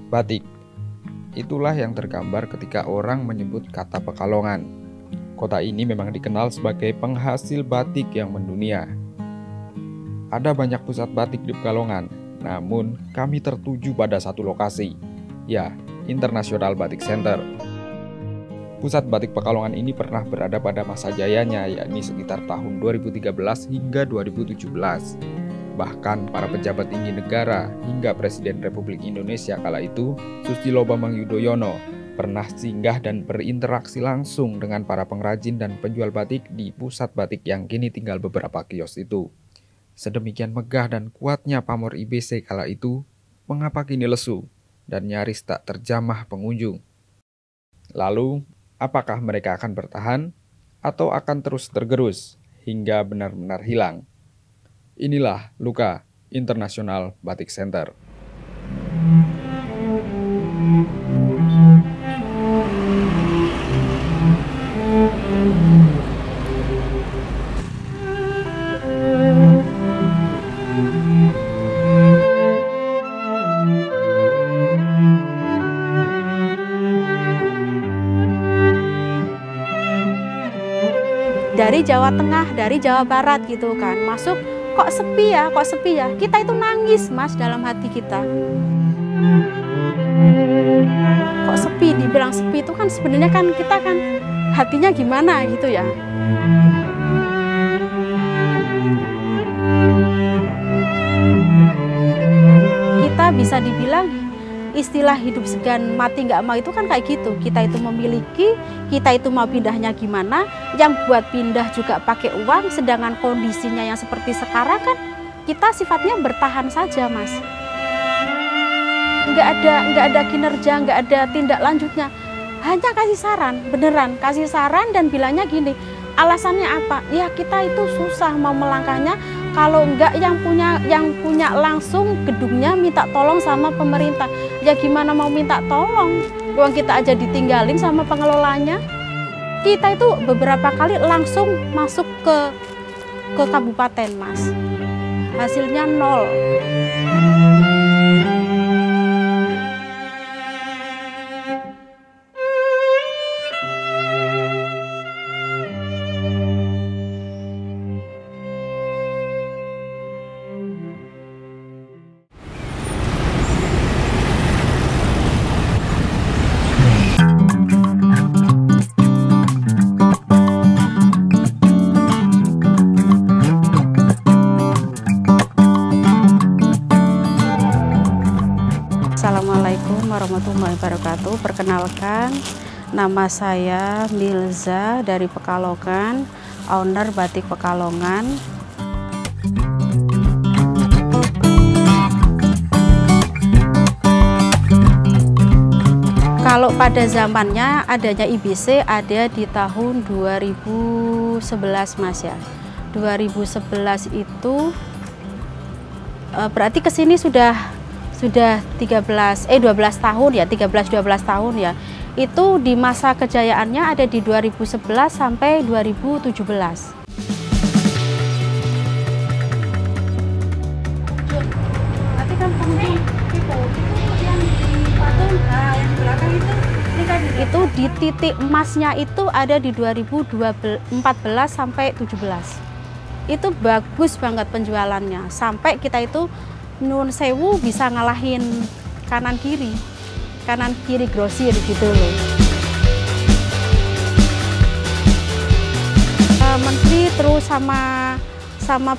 Batik. Itulah yang tergambar ketika orang menyebut kata Pekalongan. Kota ini memang dikenal sebagai penghasil batik yang mendunia. Ada banyak pusat batik di Pekalongan, namun kami tertuju pada satu lokasi, ya, International Batik Center. Pusat batik Pekalongan ini pernah berada pada masa jayanya, yakni sekitar tahun 2013 hingga 2017. Bahkan para pejabat tinggi negara hingga Presiden Republik Indonesia kala itu, Susilo Bambang Yudhoyono, pernah singgah dan berinteraksi langsung dengan para pengrajin dan penjual batik di pusat batik yang kini tinggal beberapa kios itu. Sedemikian megah dan kuatnya pamor IBC kala itu, mengapa kini lesu dan nyaris tak terjamah pengunjung? Lalu, apakah mereka akan bertahan atau akan terus tergerus hingga benar-benar hilang? Inilah Luka International Batik Center. Dari Jawa Tengah, dari Jawa Barat gitu kan, masuk kok sepi ya, kita itu nangis mas dalam hati kita. Kok sepi, dibilang sepi itu kan sebenarnya kan kita kan hatinya gimana gitu ya. Kita bisa dibilang istilah hidup segan mati nggak mau itu kan kayak gitu. Kita itu memiliki, kita itu mau pindahnya gimana, yang buat pindah juga pakai uang, sedangkan kondisinya yang seperti sekarang kan kita sifatnya bertahan saja mas. Nggak ada kinerja, nggak ada tindak lanjutnya, hanya kasih saran, beneran kasih saran dan bilangnya gini, alasannya apa? Ya kita itu susah mau melangkahnya. Kalau enggak yang punya langsung gedungnya minta tolong sama pemerintah. Ya gimana mau minta tolong? Uang kita aja ditinggalin sama pengelolanya. Kita itu beberapa kali langsung masuk ke kabupaten, Mas. Hasilnya nol. Assalamualaikum warahmatullahi wabarakatuh. Perkenalkan, nama saya Milza dari Pekalongan, owner Batik Pekalongan. Kalau pada zamannya adanya IBC ada di tahun 2011 Mas ya. 2011 itu berarti kesini sudah 12 tahun ya, 13-12 tahun ya. Itu di masa kejayaannya ada di 2011 sampai 2017. Nanti kan pengunjung yang di patung, yang di belakang itu di titik emasnya itu ada di 2014 sampai 17. Itu bagus banget penjualannya, sampai kita itu Nun sewu bisa ngalahin kanan kiri grosir gitu loh. Menteri terus sama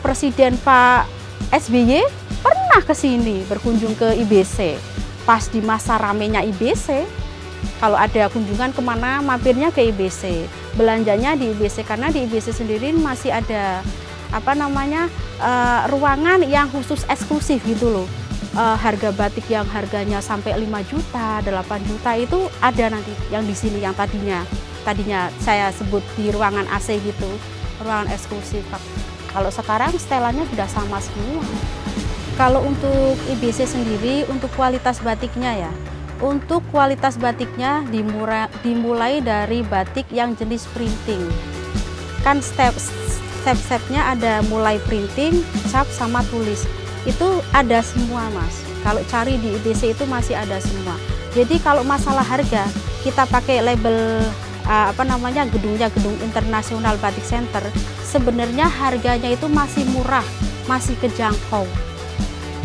Presiden Pak SBY pernah ke sini berkunjung ke IBC pas di masa ramenya IBC. Kalau ada kunjungan kemana mampirnya ke IBC, belanjanya di IBC karena di IBC sendiri masih ada ruangan yang khusus eksklusif gitu loh. Harga batik yang harganya sampai 5 juta, 8 juta itu ada nanti yang di sini yang tadinya saya sebut di ruangan AC gitu, ruangan eksklusif. Kalau sekarang setelannya sudah sama semua. Kalau untuk IBC sendiri untuk kualitas batiknya ya. Untuk kualitas batiknya dimulai dari batik yang jenis printing. Kan step-stepnya ada mulai printing, cap sama tulis. Itu ada semua Mas. Kalau cari di IBC itu masih ada semua. Jadi kalau masalah harga, kita pakai label gedungnya Gedung Internasional Batik Center, sebenarnya harganya itu masih murah, masih kejangkau.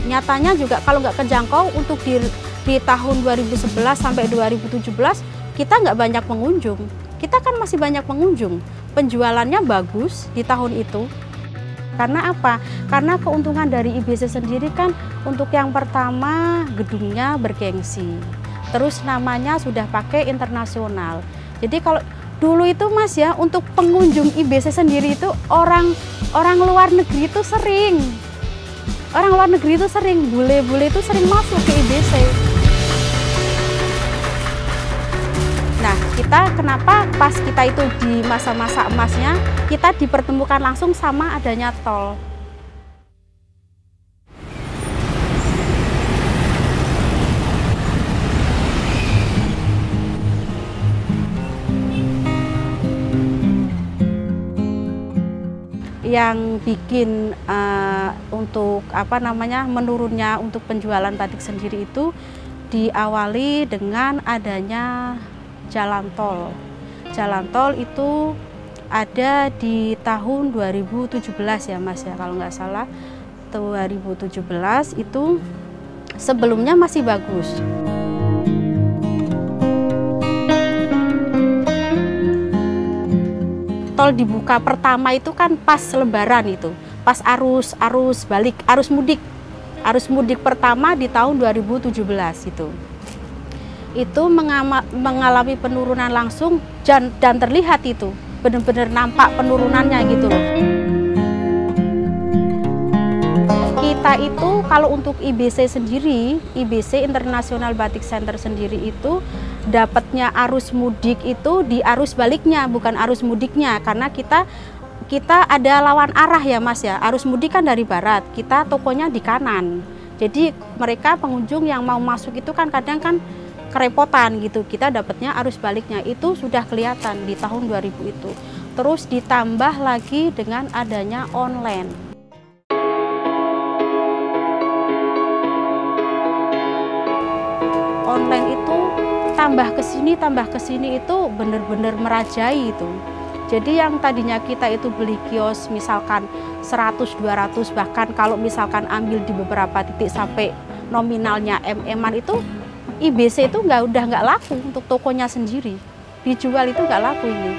Nyatanya juga kalau nggak kejangkau untuk di tahun 2011 sampai 2017 kita nggak banyak pengunjung. Kita kan masih banyak pengunjung. Penjualannya bagus di tahun itu. Karena apa? Karena keuntungan dari IBC sendiri kan untuk yang pertama gedungnya bergengsi. Terus namanya sudah pakai internasional. Jadi kalau dulu itu Mas ya, untuk pengunjung IBC sendiri itu orang luar negeri itu sering. Orang luar negeri itu sering, bule-bule itu sering masuk ke IBC. Nah, kita kenapa pas kita itu di masa-masa emasnya, kita dipertemukan langsung sama adanya tol. Yang bikin untuk menurunnya untuk penjualan batik sendiri itu diawali dengan adanya jalan tol. Jalan tol itu ada di tahun 2017 ya Mas ya, kalau nggak salah 2017 itu sebelumnya masih bagus. Tol dibuka pertama itu kan pas Lebaran itu, pas arus mudik pertama di tahun 2017 itu. Itu mengalami penurunan langsung dan terlihat itu benar-benar nampak penurunannya gitu loh. Kita itu kalau untuk IBC sendiri, IBC International Batik Center sendiri itu dapatnya arus mudik itu di arus baliknya, bukan arus mudiknya, karena kita ada lawan arah ya Mas ya. Arus mudik kan dari barat, kita tokonya di kanan. Jadi mereka pengunjung yang mau masuk itu kan kadang kan kerepotan gitu. Kita dapatnya arus baliknya, itu sudah kelihatan di tahun 2000 itu. Terus ditambah lagi dengan adanya online. Online itu tambah ke sini itu benar-benar merajai itu. Jadi yang tadinya kita itu beli kios misalkan 100 200, bahkan kalau misalkan ambil di beberapa titik sampai nominalnya MM-an itu IBC itu udah nggak laku untuk tokonya sendiri, dijual itu nggak laku ini.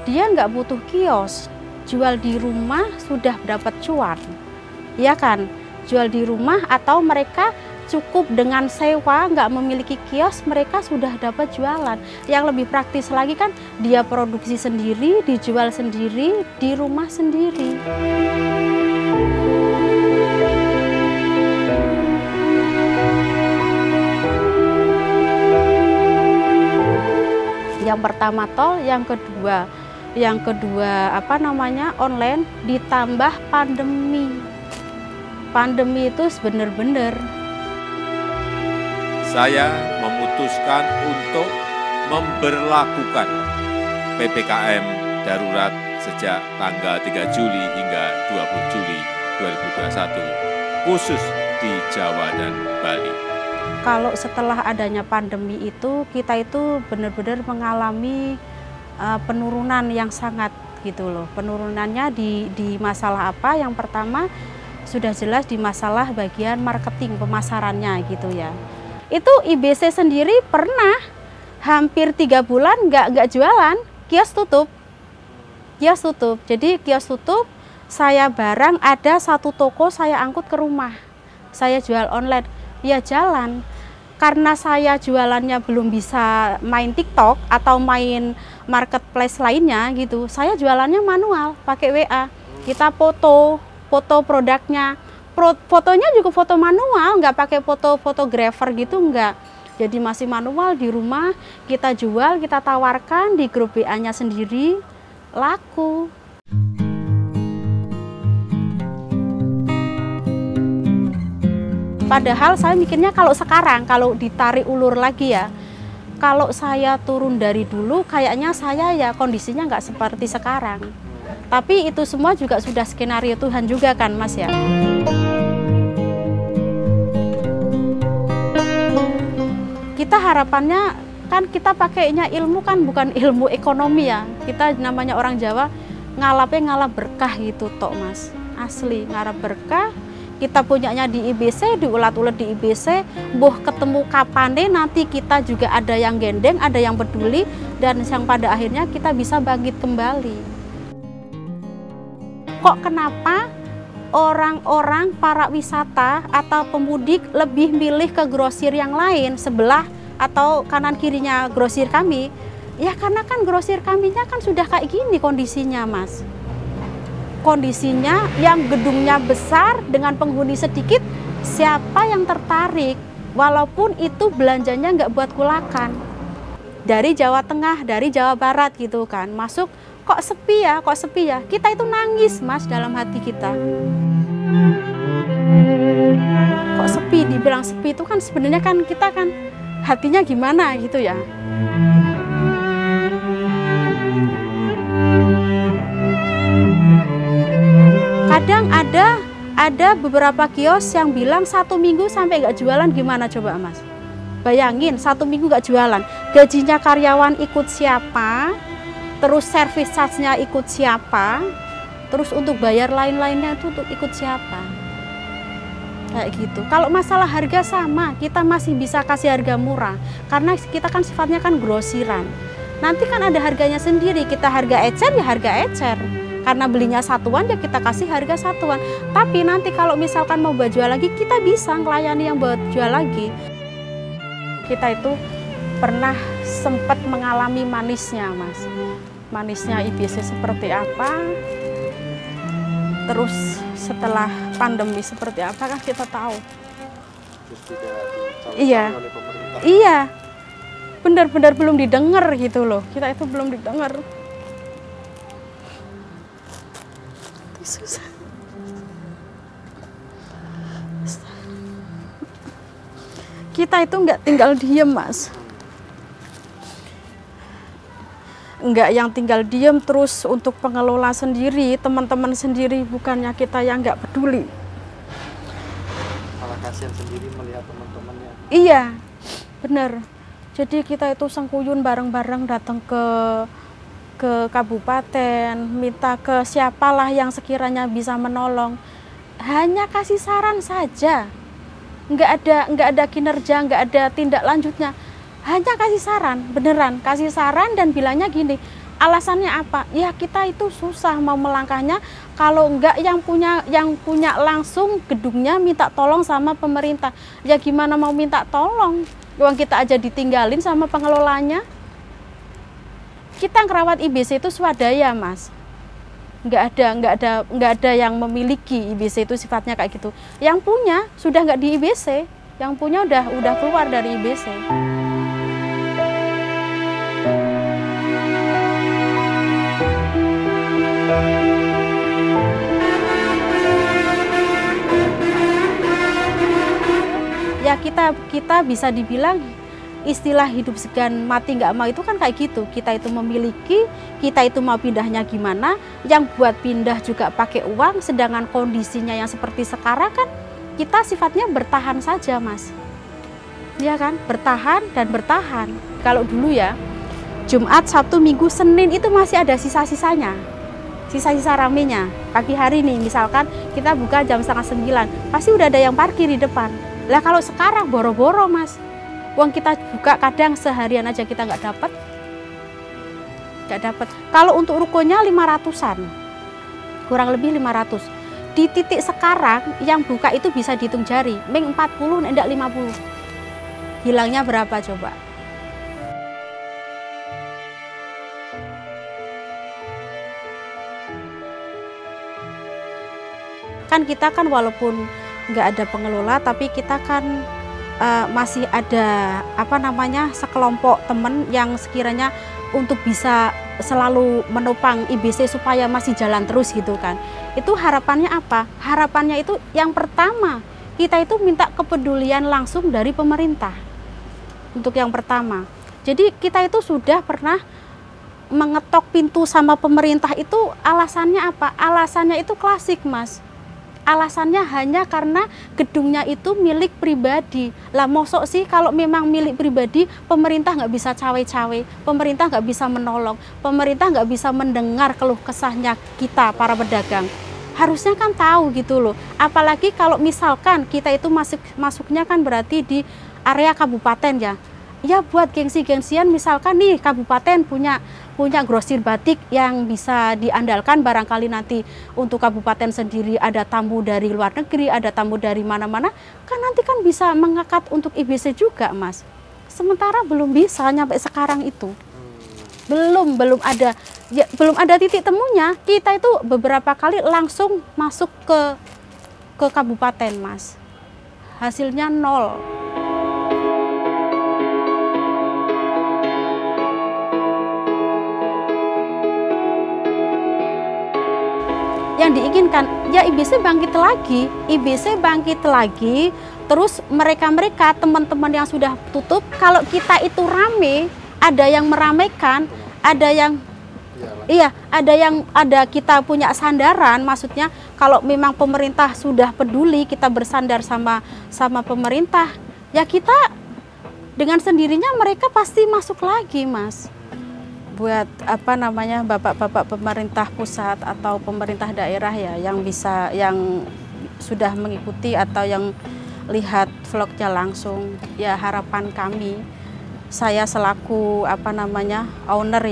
Dia nggak butuh kios, jual di rumah sudah dapat cuan, ya kan? Jual di rumah atau mereka cukup dengan sewa, nggak memiliki kios, mereka sudah dapat jualan. Yang lebih praktis lagi kan dia produksi sendiri, dijual sendiri, di rumah sendiri. Yang pertama tol, yang kedua online, ditambah pandemi. Pandemi itu benar-benar. Saya memutuskan untuk memberlakukan PPKM darurat sejak tanggal 3 Juli hingga 20 Juli 2021, khusus di Jawa dan Bali. Kalau setelah adanya pandemi itu, kita itu benar-benar mengalami penurunan yang sangat gitu loh. Penurunannya di masalah apa? Yang pertama sudah jelas di masalah bagian marketing, pemasarannya gitu ya. Itu IBC sendiri pernah hampir 3 bulan nggak jualan, kios tutup. Jadi kios tutup, saya barang ada 1 toko saya angkut ke rumah, saya jual online, ya jalan. Karena saya jualannya belum bisa main TikTok atau main marketplace lainnya gitu, saya jualannya manual, pakai WA. Kita foto produknya. Fotonya juga foto manual, nggak pakai fotografer gitu, nggak. Jadi masih manual di rumah, kita jual, kita tawarkan di grup WA-nya sendiri, laku. Padahal saya mikirnya kalau sekarang, kalau ditarik ulur lagi ya, kalau saya turun dari dulu kayaknya saya ya kondisinya nggak seperti sekarang. Tapi itu semua juga sudah skenario Tuhan juga kan Mas ya. Kita harapannya kan kita pakainya ilmu kan bukan ilmu ekonomi ya. Kita namanya orang Jawa ngalapnya ngalap berkah gitu tok Mas. Asli ngarap berkah. Kita punyanya di IBC, diulat-ulat di IBC, boh ketemu kapane nanti kita juga ada yang gendeng, ada yang peduli, dan yang pada akhirnya kita bisa bangkit kembali. Kok kenapa orang-orang para wisata atau pemudik lebih milih ke grosir yang lain sebelah atau kanan kirinya grosir kami? Ya karena kan grosir kaminya kan sudah kayak gini kondisinya Mas. Kondisinya yang gedungnya besar dengan penghuni sedikit, siapa yang tertarik? Walaupun itu belanjanya nggak buat kulakan. Dari Jawa Tengah, dari Jawa Barat gitu kan, masuk kok sepi ya, kok sepi ya. Kita itu nangis Mas dalam hati kita. Kok sepi, dibilang sepi itu kan sebenarnya kan kita kan hatinya gimana gitu ya. Kadang ada beberapa kios yang bilang 1 minggu sampai nggak jualan, gimana coba Mas? Bayangin 1 minggu nggak jualan, gajinya karyawan ikut siapa, terus service charge-nya ikut siapa, terus untuk bayar lain-lainnya itu untuk ikut siapa? Kayak gitu. Kalau masalah harga sama, kita masih bisa kasih harga murah, karena kita kan sifatnya kan grosiran. Nanti kan ada harganya sendiri, kita harga ecer ya harga ecer. Karena belinya satuan ya kita kasih harga satuan. Tapi nanti kalau misalkan mau jual lagi, kita bisa melayani yang buat jual lagi. Kita itu pernah sempat mengalami manisnya Mas. Manisnya IBC seperti apa, terus setelah pandemi seperti apa kan kita tahu. Iya, iya, benar-benar belum didengar gitu loh. Kita itu belum didengar. Susah. Kita itu nggak tinggal diem Mas, nggak yang tinggal diem terus untuk pengelola sendiri, teman-teman sendiri, bukannya kita yang nggak peduli. Malah kasihan sendiri melihat teman-temannya. Iya, benar. Jadi kita itu sengkuyun bareng-bareng datang ke kabupaten, minta ke siapalah yang sekiranya bisa menolong. Hanya kasih saran saja, nggak ada kinerja, nggak ada tindak lanjutnya. Hanya kasih saran, beneran kasih saran dan bilangnya gini, alasannya apa? Ya kita itu susah mau melangkahnya, kalau enggak yang punya langsung gedungnya minta tolong sama pemerintah. Ya gimana mau minta tolong? Uang kita aja ditinggalin sama pengelolanya. Kita ngerawat IBC itu swadaya Mas, nggak ada yang memiliki IBC itu sifatnya kayak gitu. Yang punya sudah nggak di IBC, yang punya udah keluar dari IBC. Ya kita bisa dibilang istilah hidup segan mati nggak mau itu kan kayak gitu. Kita itu memiliki, kita itu mau pindahnya gimana, yang buat pindah juga pakai uang, sedangkan kondisinya yang seperti sekarang kan kita sifatnya bertahan saja Mas. Ya kan, bertahan dan bertahan. Kalau dulu ya, Jumat, Sabtu, Minggu, Senin itu masih ada sisa-sisanya, sisa-sisa ramenya. Pagi hari nih misalkan kita buka jam 8:30, pasti udah ada yang parkir di depan. Lah kalau sekarang boro-boro Mas, uang kita buka kadang seharian aja kita nggak dapat. Kalau untuk rukonya 500-an, kurang lebih 500. Di titik sekarang yang buka itu bisa dihitung jari, meng 40, enggak 50. Hilangnya berapa coba? Kan kita kan walaupun nggak ada pengelola, tapi kita kan masih ada sekelompok teman yang sekiranya untuk bisa selalu menopang IBC supaya masih jalan terus gitu kan. Itu harapannya apa? Harapannya itu yang pertama kita itu minta kepedulian langsung dari pemerintah. Untuk yang pertama. Jadi kita itu sudah pernah mengetok pintu sama pemerintah itu alasannya apa? Alasannya itu klasik, Mas. Alasannya hanya karena gedungnya itu milik pribadi. Lah mosok sih kalau memang milik pribadi, pemerintah nggak bisa cawe-cawe, pemerintah nggak bisa menolong, pemerintah nggak bisa mendengar keluh kesahnya kita para pedagang. Harusnya kan tahu gitu loh. Apalagi kalau misalkan kita itu masuknya kan berarti di area kabupaten ya. Ya buat gengsi-gengsian misalkan nih kabupaten punya grosir batik yang bisa diandalkan, barangkali nanti untuk kabupaten sendiri ada tamu dari luar negeri, ada tamu dari mana-mana, kan nanti kan bisa mengangkat untuk IBC juga, Mas. Sementara belum bisa nyampe sekarang itu. Belum ada titik temunya. Kita itu beberapa kali langsung masuk ke kabupaten, Mas. Hasilnya nol. Yang diinginkan ya IBC bangkit lagi, terus mereka teman-teman yang sudah tutup, kalau kita itu rame, ada yang meramaikan, ada kita punya sandaran, maksudnya kalau memang pemerintah sudah peduli, kita bersandar sama pemerintah, ya kita dengan sendirinya mereka pasti masuk lagi, Mas. Buat bapak-bapak pemerintah pusat atau pemerintah daerah ya yang sudah mengikuti atau yang lihat vlognya langsung, ya harapan kami, saya selaku owner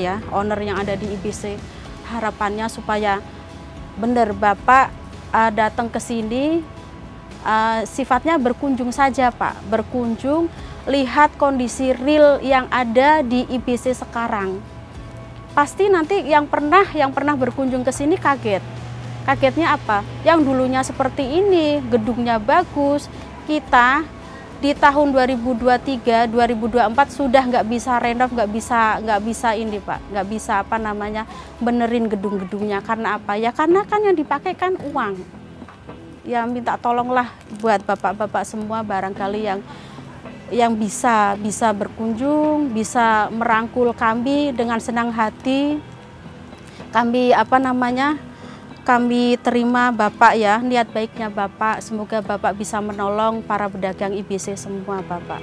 yang ada di IBC, harapannya supaya benar Bapak datang ke sini, sifatnya berkunjung saja, Pak, berkunjung, lihat kondisi real yang ada di IBC sekarang. Pasti nanti yang pernah berkunjung ke sini kaget. Kagetnya apa? Yang dulunya seperti ini, gedungnya bagus, kita di tahun 2023, 2024 sudah nggak bisa renov, nggak bisa ini, Pak, nggak bisa benerin gedung-gedungnya. Karena apa? Ya karena kan yang dipakai kan uang. Ya minta tolonglah buat bapak-bapak semua barangkali yang bisa berkunjung, bisa merangkul kami dengan senang hati. Kami terima Bapak ya, niat baiknya Bapak. Semoga Bapak bisa menolong para pedagang IBC semua, Bapak.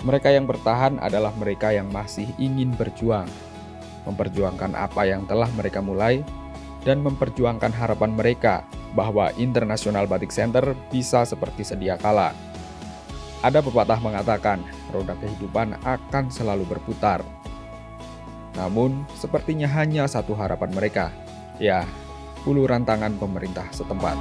Mereka yang bertahan adalah mereka yang masih ingin berjuang, memperjuangkan apa yang telah mereka mulai, dan memperjuangkan harapan mereka bahwa International Batik Center bisa seperti sedia kala. Ada pepatah mengatakan, roda kehidupan akan selalu berputar. Namun, sepertinya hanya satu harapan mereka, ya, uluran tangan pemerintah setempat.